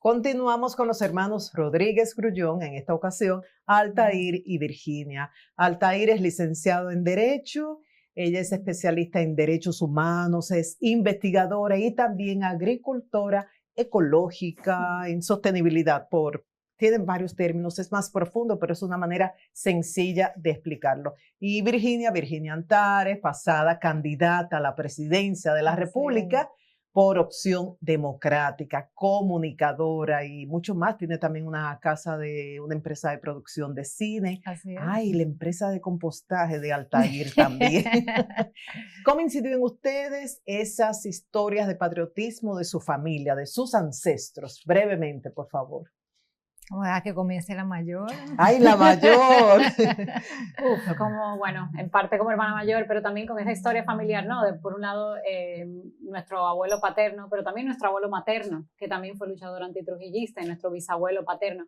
Continuamos con los hermanos Rodríguez Grullón, en esta ocasión, Altair y Virginia. Altair es licenciado en Derecho, ella es especialista en Derechos Humanos, es investigadora y también agricultora ecológica, en sostenibilidad. Tienen varios términos, es más profundo, pero es una manera sencilla de explicarlo. Y Virginia Antares, pasada candidata a la presidencia de la República, por Opción Democrática, comunicadora y mucho más. Tiene también una empresa de producción de cine. Así es. Ay, la empresa de compostaje de Altair también. ¿Cómo inciden en ustedes esas historias de patriotismo de su familia, de sus ancestros? Brevemente, por favor. Vamos a dejar que comience la mayor. ¡Ay, la mayor! Bueno, en parte como hermana mayor, pero también con esa historia familiar, ¿no? Por un lado, nuestro abuelo paterno, pero también nuestro abuelo materno, que también fue luchador antitrujillista, y nuestro bisabuelo paterno.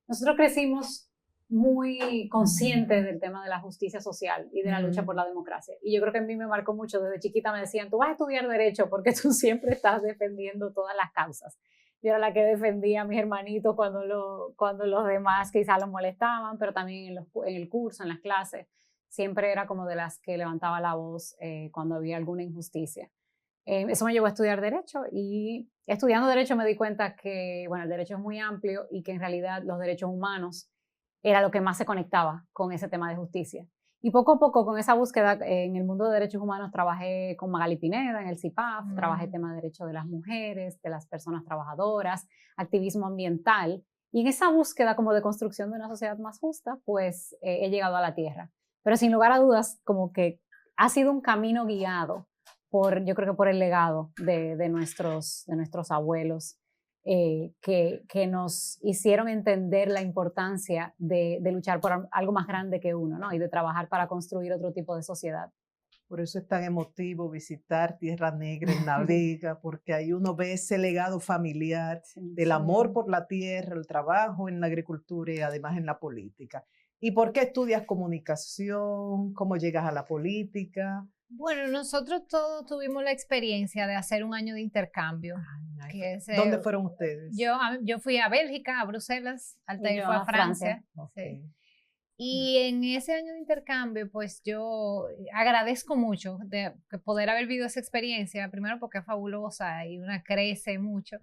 Nosotros crecimos muy conscientes del tema de la justicia social y de la lucha por la democracia. Y yo creo que a mí me marcó mucho. Desde chiquita me decían, tú vas a estudiar Derecho porque tú siempre estás defendiendo todas las causas. Yo era la que defendía a mis hermanitos cuando los demás quizás los molestaban, pero también en el curso, en las clases, siempre era como de las que levantaba la voz cuando había alguna injusticia. Eso me llevó a estudiar Derecho, y estudiando Derecho me di cuenta que, bueno, el Derecho es muy amplio y que en realidad los derechos humanos era lo que más se conectaba con ese tema de justicia. Y poco a poco, con esa búsqueda en el mundo de derechos humanos, trabajé con Magali Pineda en el CIPAF, trabajé tema de derechos de las mujeres, de las personas trabajadoras, activismo ambiental. Y en esa búsqueda como de construcción de una sociedad más justa, pues he llegado a la tierra. Pero sin lugar a dudas, como que ha sido un camino guiado yo creo que por el legado de nuestros abuelos, que nos hicieron entender la importancia de luchar por algo más grande que uno, ¿no? Y de trabajar para construir otro tipo de sociedad. Por eso es tan emotivo visitar Tierra Negra en La Vega, porque ahí uno ve ese legado familiar del amor por la tierra, el trabajo en la agricultura y además en la política. ¿Y por qué estudias comunicación? ¿Cómo llegas a la política? Bueno, nosotros todos tuvimos la experiencia de hacer un año de intercambio. ¿Dónde fueron ustedes? Yo fui a Bélgica, a Bruselas, Altair fue a Francia. Okay. Sí. Y en ese año de intercambio, pues yo agradezco mucho de poder haber vivido esa experiencia, primero porque es fabulosa y una crece mucho,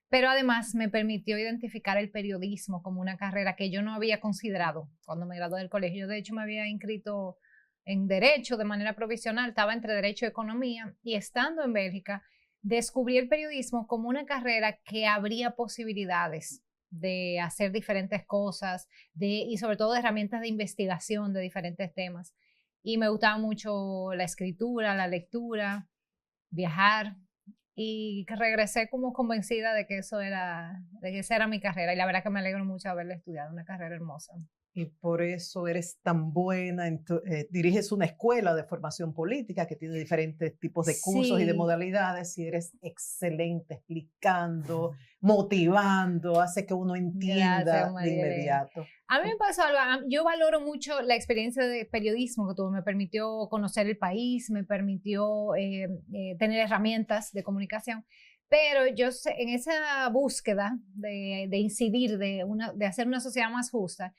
pero además me permitió identificar el periodismo como una carrera que yo no había considerado cuando me gradué del colegio. Yo, de hecho, me había inscrito en Derecho de manera provisional, estaba entre Derecho y Economía, y estando en Bélgica, descubrí el periodismo como una carrera que abría posibilidades de hacer diferentes cosas y sobre todo de herramientas de investigación de diferentes temas. Y me gustaba mucho la escritura, la lectura, viajar, y regresé como convencida de que esa era mi carrera, y la verdad que me alegro mucho de haberla estudiado, una carrera hermosa. Y por eso eres tan buena, diriges una escuela de formación política que tiene diferentes tipos de cursos y de modalidades, y eres excelente explicando, motivando, hace que uno entienda de inmediato. A mí me pasó algo, yo valoro mucho la experiencia de periodismo que tuve, me permitió conocer el país, me permitió tener herramientas de comunicación. Pero yo en esa búsqueda de incidir, de hacer una sociedad más justa,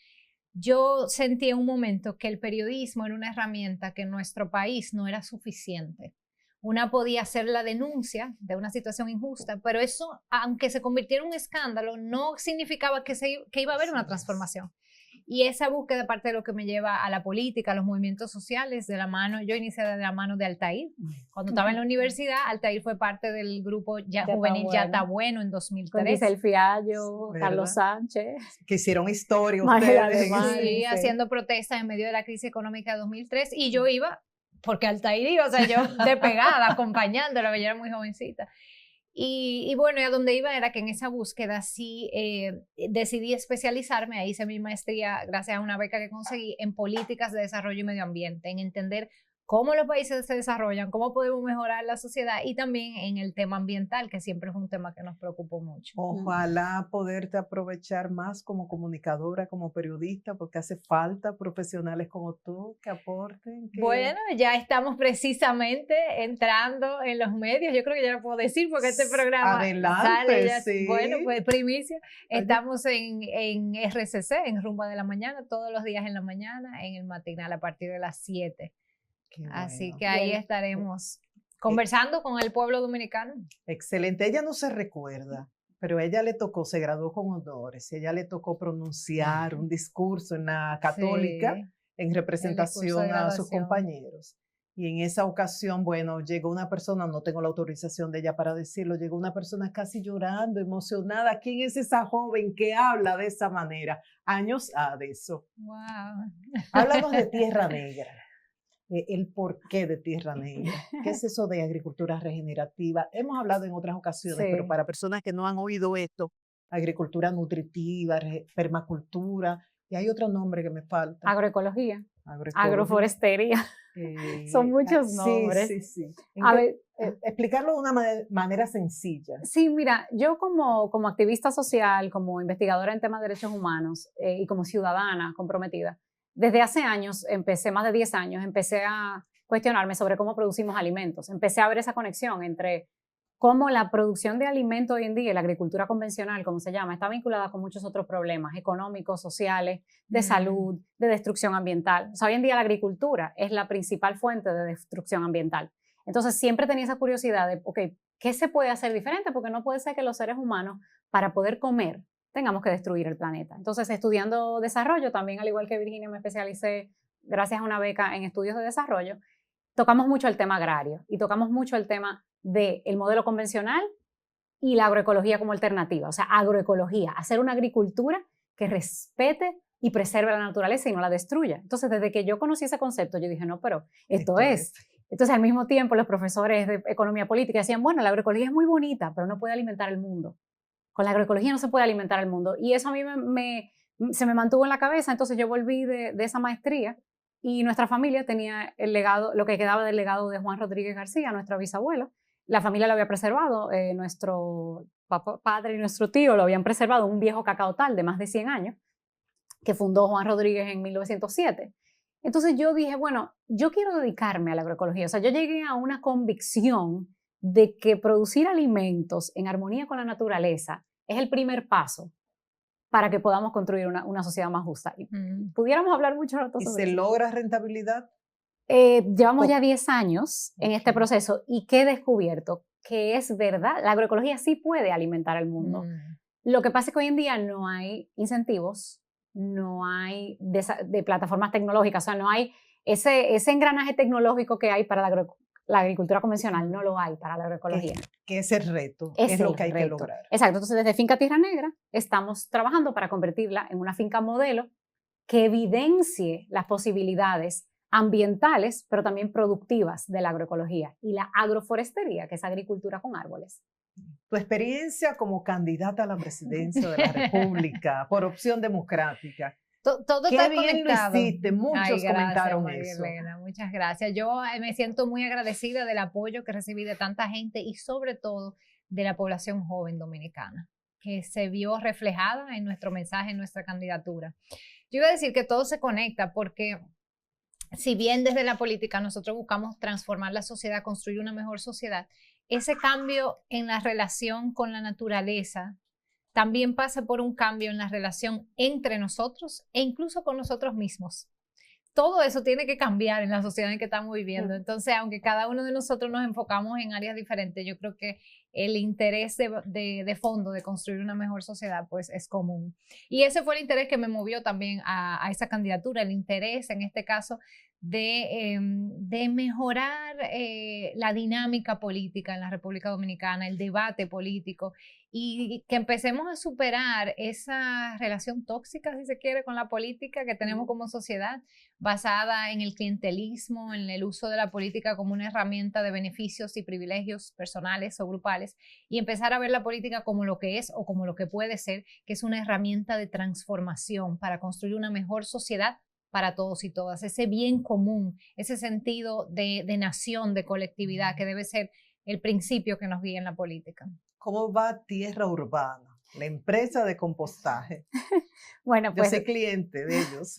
yo sentí en un momento que el periodismo era una herramienta que en nuestro país no era suficiente. Una podía hacer la denuncia de una situación injusta, pero eso, aunque se convirtiera en un escándalo, no significaba que iba a haber una transformación. Y esa búsqueda, parte de lo que me lleva a la política, a los movimientos sociales, yo inicié de la mano de Altair. Cuando estaba en la universidad, Altair fue parte del grupo juvenil Ya Está Bueno en 2003. Con Giselle Fiallo, Carlos Sánchez. Que hicieron historia ustedes. Sí, haciendo protestas en medio de la crisis económica de 2003. Y yo iba, porque Altair iba, o sea, yo de pegada, acompañándola, ella era muy jovencita. Y bueno, y a donde iba era que en esa búsqueda sí decidí especializarme, ahí hice mi maestría gracias a una beca que conseguí en políticas de desarrollo y medio ambiente, en entender cómo los países se desarrollan, cómo podemos mejorar la sociedad y también en el tema ambiental, que siempre es un tema que nos preocupó mucho. Ojalá poderte aprovechar más como comunicadora, como periodista, porque hace falta profesionales como tú que aporten. Bueno, ya estamos precisamente entrando en los medios, yo creo que ya lo puedo decir porque este programa adelante, sale, sí. Bueno, pues primicia, estamos en RCC, en Rumba de la Mañana, todos los días en la mañana, en el matinal a partir de las 7. Así que ahí estaremos conversando con el pueblo dominicano. Excelente. Ella no se recuerda, pero a ella le tocó, se graduó con honores. Ella le tocó pronunciar un discurso en la Católica en representación a sus compañeros. Y en esa ocasión, bueno, llegó una persona, no tengo la autorización de ella para decirlo, llegó una persona casi llorando, emocionada. ¿Quién es esa joven que habla de esa manera? Años de eso. Wow. Háblanos de Tierra Negra. El porqué de Tierra Negra. ¿Qué es eso de agricultura regenerativa? Hemos hablado en otras ocasiones, pero para personas que no han oído esto, agricultura nutritiva, permacultura, y hay otro nombre que me falta. Agroecología. Agroforestería. Son muchos nombres. Sí. A ver, explicarlo de una manera sencilla. Sí, mira, yo como activista social, como investigadora en temas de derechos humanos y como ciudadana comprometida, desde hace años, más de 10 años, empecé a cuestionarme sobre cómo producimos alimentos. Empecé a ver esa conexión entre cómo la producción de alimentos hoy en día, la agricultura convencional, como se llama, está vinculada con muchos otros problemas económicos, sociales, de salud, de destrucción ambiental. O sea, hoy en día la agricultura es la principal fuente de destrucción ambiental. Entonces, siempre tenía esa curiosidad de, ok, ¿qué se puede hacer diferente? Porque no puede ser que los seres humanos, para poder comer, tengamos que destruir el planeta. Entonces, estudiando desarrollo, también al igual que Virginia me especialicé gracias a una beca en estudios de desarrollo, tocamos mucho el tema agrario y tocamos mucho el tema del modelo convencional y la agroecología como alternativa. O sea, agroecología, hacer una agricultura que respete y preserve la naturaleza y no la destruya. Entonces, desde que yo conocí ese concepto, yo dije, no, pero esto es. Entonces, al mismo tiempo, los profesores de economía política decían, bueno, la agroecología es muy bonita, pero no puede alimentar el mundo. Con la agroecología no se puede alimentar el mundo. Y eso a mí se me mantuvo en la cabeza. Entonces yo volví de esa maestría y nuestra familia tenía el legado, lo que quedaba del legado de Juan Rodríguez García, nuestro bisabuelo. La familia lo había preservado, nuestro padre y nuestro tío lo habían preservado, un viejo cacautal de más de 100 años que fundó Juan Rodríguez en 1907. Entonces yo dije, bueno, yo quiero dedicarme a la agroecología. O sea, yo llegué a una convicción de que producir alimentos en armonía con la naturaleza es el primer paso para que podamos construir una sociedad más justa. Y pudiéramos hablar mucho rato sobre eso. ¿Y se logra rentabilidad? Llevamos ya 10 años en este proceso y ¿qué he descubierto? Que es verdad, la agroecología sí puede alimentar al mundo. Lo que pasa es que hoy en día no hay incentivos, no hay de plataformas tecnológicas, o sea, no hay ese engranaje tecnológico que hay para la agricultura convencional, no lo hay para la agroecología. Que es el reto, es lo que hay que lograr. Exacto, entonces desde Finca Tierra Negra estamos trabajando para convertirla en una finca modelo que evidencie las posibilidades ambientales, pero también productivas de la agroecología y la agroforestería, que es agricultura con árboles. Tu experiencia como candidata a la presidencia de la República por opción democrática. Todo Qué está bien conectado. Lo hiciste, muchos comentaron María eso. Elena, muchas gracias. Yo me siento muy agradecida del apoyo que recibí de tanta gente y sobre todo de la población joven dominicana, que se vio reflejada en nuestro mensaje, en nuestra candidatura. Yo iba a decir que todo se conecta porque si bien desde la política nosotros buscamos transformar la sociedad, construir una mejor sociedad, ese cambio en la relación con la naturaleza también pasa por un cambio en la relación entre nosotros e incluso con nosotros mismos. Todo eso tiene que cambiar en la sociedad en que estamos viviendo. Entonces, aunque cada uno de nosotros nos enfocamos en áreas diferentes, yo creo que el interés de fondo de construir una mejor sociedad pues es común. Y ese fue el interés que me movió también a esa candidatura, el interés en este caso de mejorar la dinámica política en la República Dominicana, el debate político y que empecemos a superar esa relación tóxica, si se quiere, con la política que tenemos como sociedad, basada en el clientelismo, en el uso de la política como una herramienta de beneficios y privilegios personales o grupales, y empezar a ver la política como lo que es o como lo que puede ser, que es una herramienta de transformación para construir una mejor sociedad para todos y todas, ese bien común, ese sentido de nación, de colectividad, que debe ser el principio que nos guía en la política. ¿Cómo va Tierra Urbana, la empresa de compostaje? Bueno, pues... Yo soy cliente de ellos.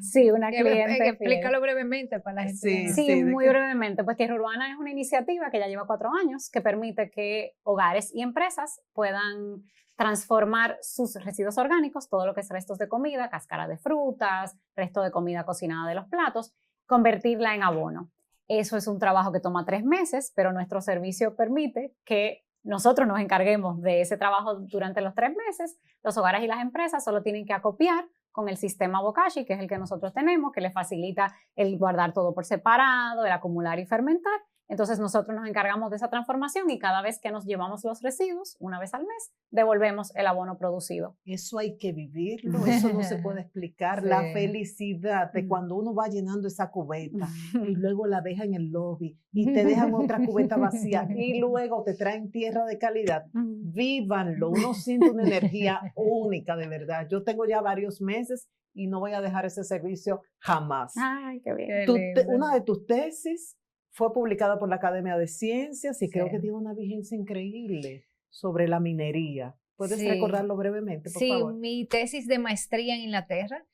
Sí, una cliente. Explícalo brevemente para la gente. Sí, muy brevemente. Pues Tierra Urbana es una iniciativa que ya lleva 4 años, que permite que hogares y empresas puedan transformar sus residuos orgánicos, todo lo que es restos de comida, cáscara de frutas, resto de comida cocinada de los platos, convertirla en abono. Eso es un trabajo que toma 3 meses, pero nuestro servicio permite que nosotros nos encarguemos de ese trabajo durante los 3 meses. Los hogares y las empresas solo tienen que acopiar con el sistema Bokashi, que es el que nosotros tenemos, que les facilita el guardar todo por separado, el acumular y fermentar. Entonces nosotros nos encargamos de esa transformación y cada vez que nos llevamos los residuos, una vez al mes, devolvemos el abono producido. Eso hay que vivirlo, eso no se puede explicar. Sí. La felicidad de cuando uno va llenando esa cubeta y luego la deja en el lobby y te dejan otra cubeta vacía y luego te traen tierra de calidad. Vívanlo, uno siente una energía única de verdad. Yo tengo ya varios meses y no voy a dejar ese servicio jamás. Ay, qué bien. Una de tus tesis fue publicada por la Academia de Ciencias y creo que tiene una vigencia increíble sobre la minería. ¿Puedes recordarlo brevemente, por favor? Sí, mi tesis de maestría en Inglaterra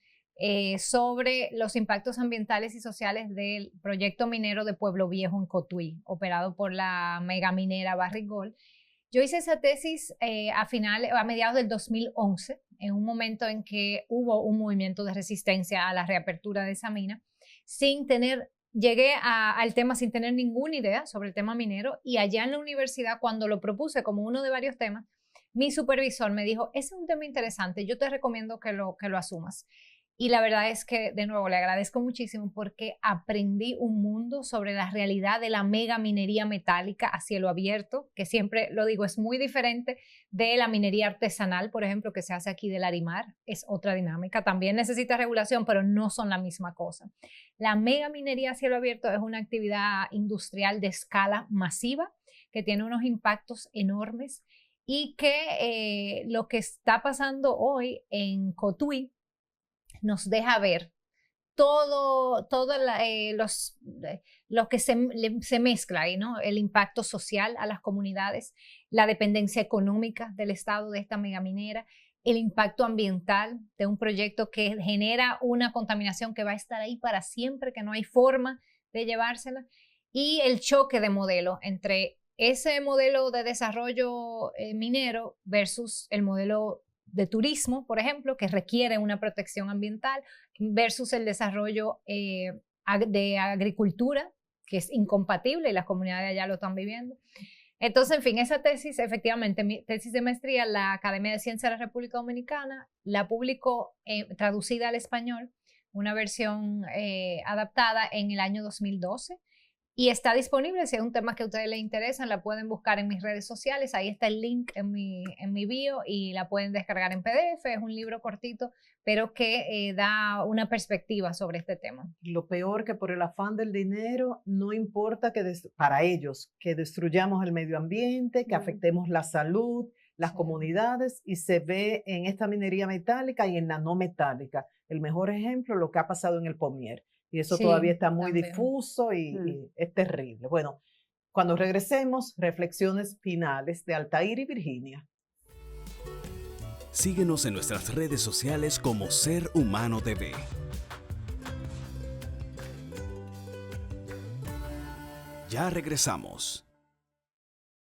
sobre los impactos ambientales y sociales del proyecto minero de Pueblo Viejo en Cotuí, operado por la megaminera Barrick Gold. Yo hice esa tesis a mediados del 2011, en un momento en que hubo un movimiento de resistencia a la reapertura de esa mina, Llegué al tema sin tener ninguna idea sobre el tema minero y allá en la universidad, cuando lo propuse como uno de varios temas, mi supervisor me dijo, ese es un tema interesante, yo te recomiendo que lo asumas. Y la verdad es que, de nuevo, le agradezco muchísimo porque aprendí un mundo sobre la realidad de la mega minería metálica a cielo abierto, que siempre lo digo, es muy diferente de la minería artesanal, por ejemplo, que se hace aquí del Larimar, es otra dinámica, también necesita regulación, pero no son la misma cosa. La mega minería a cielo abierto es una actividad industrial de escala masiva que tiene unos impactos enormes y que lo que está pasando hoy en Cotuí nos deja ver todo lo que se mezcla ahí, ¿no? El impacto social a las comunidades, la dependencia económica del Estado de esta megaminera, el impacto ambiental de un proyecto que genera una contaminación que va a estar ahí para siempre, que no hay forma de llevársela, y el choque de modelo entre ese modelo de desarrollo minero versus el modelo de turismo, por ejemplo, que requiere una protección ambiental, versus el desarrollo de agricultura, que es incompatible y las comunidades allá lo están viviendo. Entonces, en fin, esa tesis, efectivamente, mi tesis de maestría, la Academia de Ciencias de la República Dominicana la publicó traducida al español, una versión adaptada en el año 2012. Y está disponible, si es un tema que a ustedes les interesa, la pueden buscar en mis redes sociales, ahí está el link en mi bio y la pueden descargar en PDF, es un libro cortito, pero que da una perspectiva sobre este tema. Lo peor que por el afán del dinero, no importa para ellos que destruyamos el medio ambiente, que afectemos la salud, las comunidades, y se ve en esta minería metálica y en la no metálica. El mejor ejemplo, lo que ha pasado en el Pomier. Y eso todavía está muy difuso y es terrible. Bueno, cuando regresemos, reflexiones finales de Altair y Virginia. Síguenos en nuestras redes sociales como Ser Humano TV. Ya regresamos.